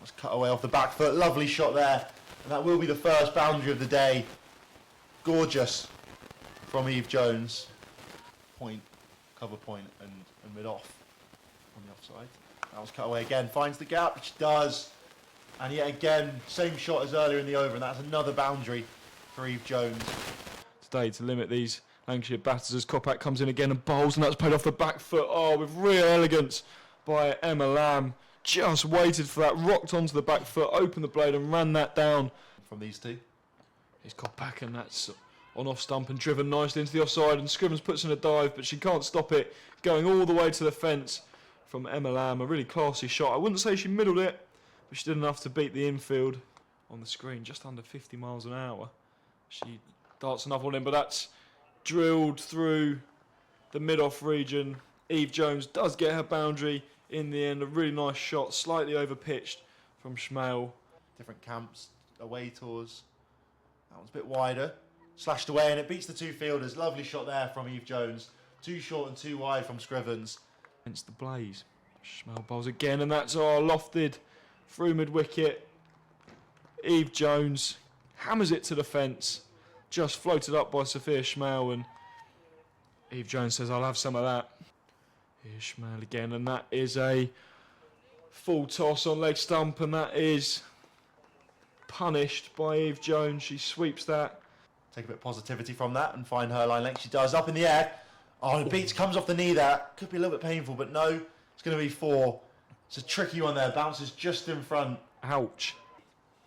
That was cut away off the back foot. Lovely shot there. And that will be the first boundary of the day. Gorgeous from Eve Jones. Point, cover point, and mid-off on the offside. That was cut away again. Finds the gap, which does. And yet again, same shot as earlier in the over, and that's another boundary for Eve Jones. Today to limit these Lancashire batters as Kopak comes in again and bowls, and that's played off the back foot. Oh, with real elegance by Emma Lamb. Just waited for that, rocked onto the back foot, opened the blade and ran that down. From these two. He's got back and that's on off stump and driven nicely into the offside, and Scrivens puts in a dive, but she can't stop it, going all the way to the fence from Emma Lamb. A really classy shot. I wouldn't say she middled it, but she did enough to beat the infield on the screen, just under 50 miles an hour. She darts another one in, but that's drilled through the mid-off region. Eve Jones does get her boundary in the end. A really nice shot, slightly over-pitched from Schmale. Different camps, away tours. That one's a bit wider. Slashed away and it beats the two fielders. Lovely shot there from Eve Jones. Too short and too wide from Scrivens. Against the blaze. Schmale bowls again, and that's lofted through mid-wicket. Eve Jones hammers it to the fence. Just floated up by Sophia Schmale, and Eve Jones says, I'll have some of that. Here's Schmale again, and that is a full toss on leg stump, and that is punished by Eve Jones. She sweeps that. Take a bit of positivity from that and find her line length. She does, up in the air. Oh, and it beats, comes off the knee there. Could be a little bit painful, but no, it's going to be 4. It's a tricky one there. Bounces just in front. Ouch.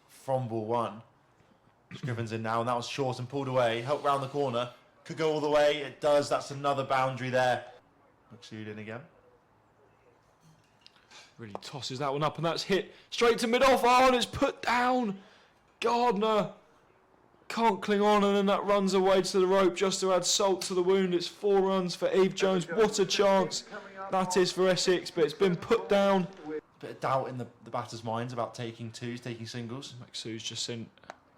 From ball 1. Scrivens in now, and that was short and pulled away. Helped round the corner. Could go all the way. It does. That's another boundary there. McSood in again. Really tosses that one up, and that's hit straight to mid-off. Oh, and it's put down. Gardner can't cling on, and then that runs away to the rope just to add salt to the wound. It's 4 runs for Eve Jones. What a chance that is for Essex, but it's been put down. Bit of doubt in the batters' minds about taking twos, taking singles. McSood's just sent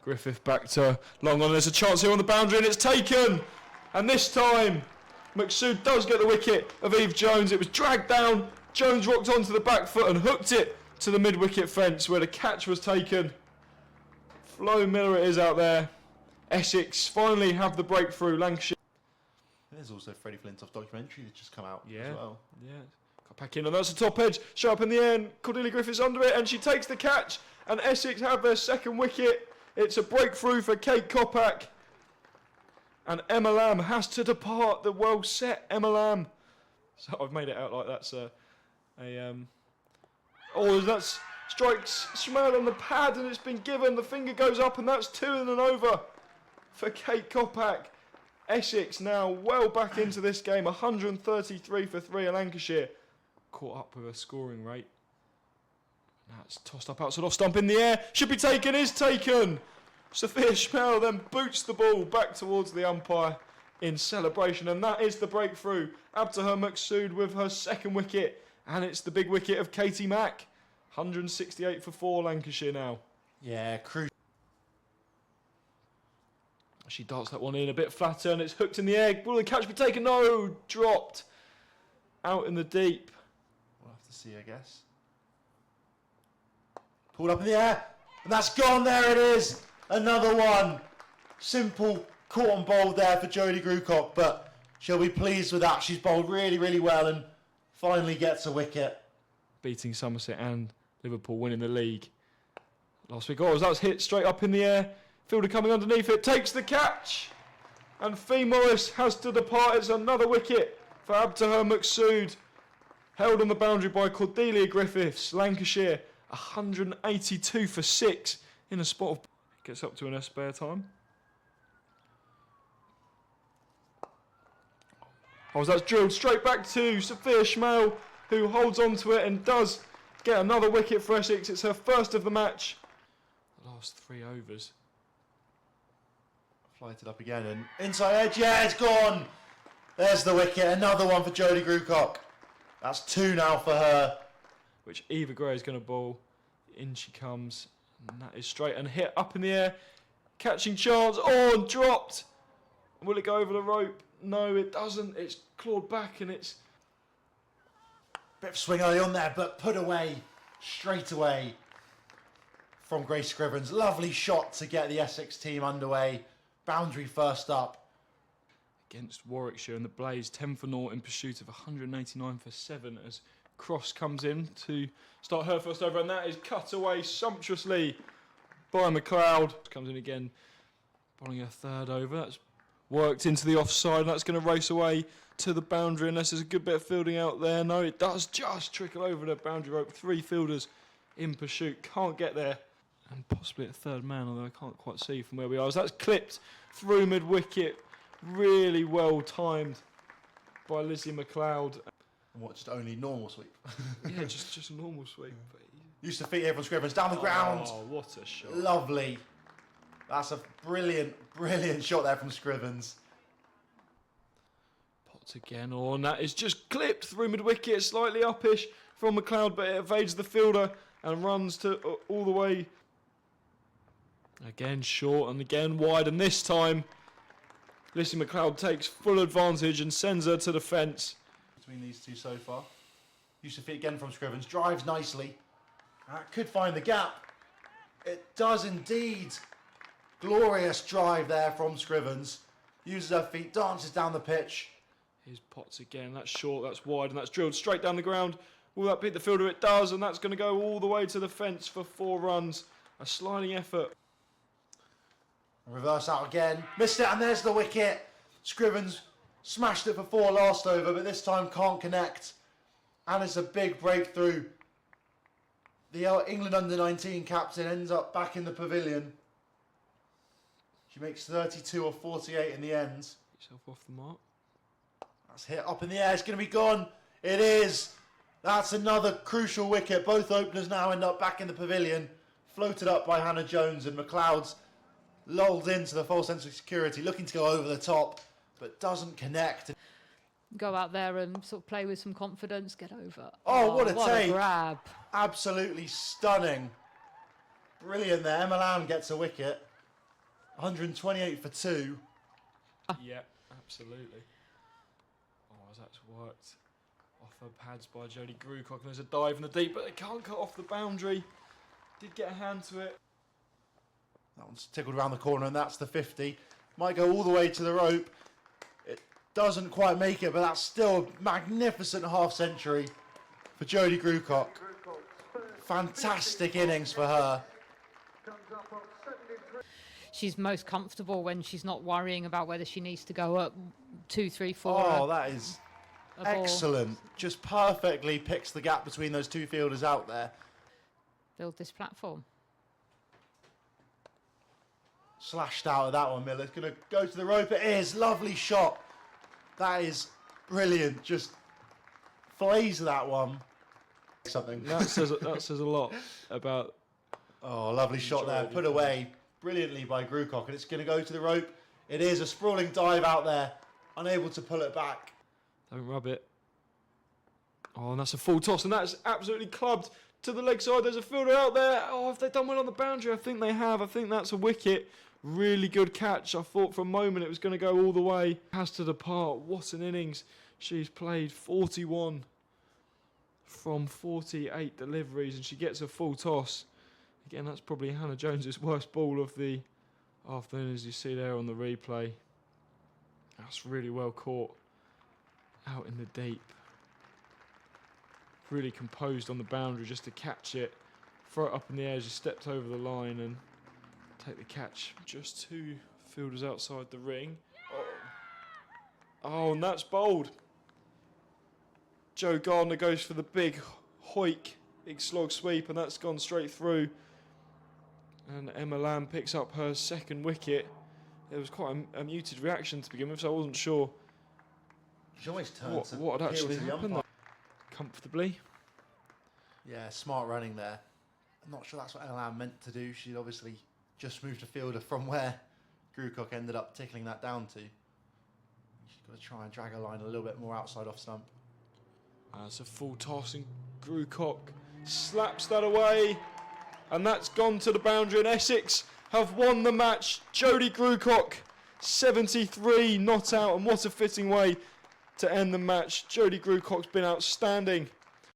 Griffith back to long on. There's a chance here on the boundary, and it's taken. And this time, McSood does get the wicket of Eve Jones. It was dragged down. Jones rocked onto the back foot and hooked it to the mid-wicket fence where the catch was taken. Flo Miller it is out there. Essex finally have the breakthrough. Lancashire. There's also Freddie Flintoff's documentary that's just come out as well. Yeah. Got back in, and that's the top edge. Shot up in the end. Cordelia Griffiths under it, and she takes the catch. And Essex have their second wicket. It's a breakthrough for Kate Kopak. And Emma Lamb has to depart. The well set Emma Lamb. So I've made it out like that's oh, that's strikes Schmale on the pad, and it's been given. The finger goes up, and that's 2 and an over for Kate Kopak. Essex now well back into this game. 133 for 3 at Lancashire. Caught up with a scoring rate. Now it's tossed up outside off stump in the air. Should be taken, is taken. Sophia Schmale then boots the ball back towards the umpire in celebration, and that is the breakthrough. Abtaher McSood with her second wicket, and it's the big wicket of Katie Mack. 168 for 4 Lancashire now. Yeah, crucial. She darts that one in a bit flatter, and it's hooked in the air. Will the catch be taken? No, dropped out in the deep. We'll have to see, I guess. Pulled up in the air, and that's gone. There it is. Another one. Simple caught on bowled there for Jodie Grucock, but she'll be pleased with that. She's bowled really, really well and finally gets a wicket. Beating Somerset and Liverpool, winning the league last week. Oh, that was hit straight up in the air. Fielder coming underneath it, takes the catch. And Fee Morris has to depart. It's another wicket for Abtaher McSood. Held on the boundary by Cordelia Griffiths. Lancashire 182 for 6 in a spot of... Gets up to in her spare time. Oh, that's drilled straight back to Sophia Schmale, who holds on to it and does get another wicket for Essex. It's her first of the match. The last 3 overs. Flighted up again and inside edge. Yeah, it's gone. There's the wicket. Another one for Jodie Grucock. That's 2 now for her. Which Eva Gray is going to bowl. In she comes. And that is straight and hit up in the air. Catching chance. Oh, and dropped. Will it go over the rope? No, it doesn't. It's clawed back, and it's... Bit of swing early on there, but put away straight away from Grace Scrivens. Lovely shot to get the Essex team underway. Boundary first up. Against Warwickshire, and the Blaze 10 for 0 in pursuit of 189 for 7 as Cross comes in to start her first over, and that is cut away sumptuously by McLeod. Comes in again, bowling her third over. That's worked into the offside, and that's going to race away to the boundary unless there's a good bit of fielding out there. No, it does just trickle over the boundary rope. 3 fielders in pursuit, can't get there, and possibly a third man, although I can't quite see from where we are. So that's clipped through mid-wicket. Really well timed by Lizzie McLeod. And what, just only normal sweep? Yeah, just a normal sweep. Used to feet here from Scrivens. Down the ground. Oh, what a shot. Lovely. That's a brilliant, brilliant shot there from Scrivens. Potts again on. That is just clipped through mid-wicket. Slightly uppish from McLeod, but it evades the fielder and runs to all the way. Again short and again wide, and this time Lizzie McLeod takes full advantage and sends her to the fence. Between these two so far. Used to feet again from Scrivens. Drives nicely. Could find the gap. It does indeed. Glorious drive there from Scrivens. Uses her feet, dances down the pitch. Here's Potts again. That's short, that's wide, and that's drilled straight down the ground. Will that beat the fielder? It does, and that's going to go all the way to the fence for 4 runs. A sliding effort. Reverse out again. Missed it, and there's the wicket. Scrivens smashed it for 4 last over, but this time can't connect. And it's a big breakthrough. The England under-19 captain ends up back in the pavilion. She makes 32 or 48 in the end. Yourself off the mark. That's hit up in the air. It's going to be gone. It is. That's another crucial wicket. Both openers now end up back in the pavilion. Floated up by Hannah Jones, and McLeod's lulled into the false sense of security, looking to go over the top, but doesn't connect. Go out there and sort of play with some confidence, get over. Oh, what a take. Grab. Absolutely stunning. Brilliant there. Emma Lamb gets a wicket. 128 for 2. Yeah, absolutely. Oh, that's worked off her pads by Jodie Grucock, and there's a dive in the deep, but they can't cut off the boundary. Did get a hand to it. That one's tickled around the corner, and that's the 50. Might go all the way to the rope. It doesn't quite make it, but that's still a magnificent half-century for Jodie Grucock. Fantastic innings for her. She's most comfortable when she's not worrying about whether she needs to go up 2, 3, 4. Oh, that is excellent. Just perfectly picks the gap between those 2 fielders out there. Build this platform. Slashed out of that one, Miller's going to go to the rope. It is. Lovely shot. That is brilliant. Just flays that one. Something. That says a lot about... Oh, lovely shot there. Put away brilliantly by Grucock. And it's going to go to the rope. It is a sprawling dive out there. Unable to pull it back. Don't rub it. Oh, and that's a full toss. And that's absolutely clubbed to the leg side. There's a fielder out there. Oh, have they done well on the boundary? I think they have. I think that's a wicket. Really good catch. I thought for a moment it was going to go all the way. Has to depart. What an innings. She's played 41 from 48 deliveries, and she gets a full toss. Again, that's probably Hannah Jones's worst ball of the afternoon, as you see there on the replay. That's really well caught out in the deep. Really composed on the boundary just to catch it. Throw it up in the air as you stepped over the line and take the catch. Just 2 fielders outside the ring. Oh, and that's bowled. Jo Gardner goes for the big hoik, big slog sweep, and that's gone straight through. And Emma Lamb picks up her 2nd wicket. There was quite a muted reaction to begin with, so I wasn't sure She always turns what had actually happened. Comfortably. Yeah, smart running there. I'm not sure that's what Emma Lamb meant to do. She'd obviously just moved a fielder from where Grucock ended up tickling that down to. She's got to try and drag her line a little bit more outside off stump. That's a full toss, and Grucock slaps that away, and that's gone to the boundary, and Essex have won the match. Jodie Grucock, 73 not out, and what a fitting way to end the match. Jodie Grucock's been outstanding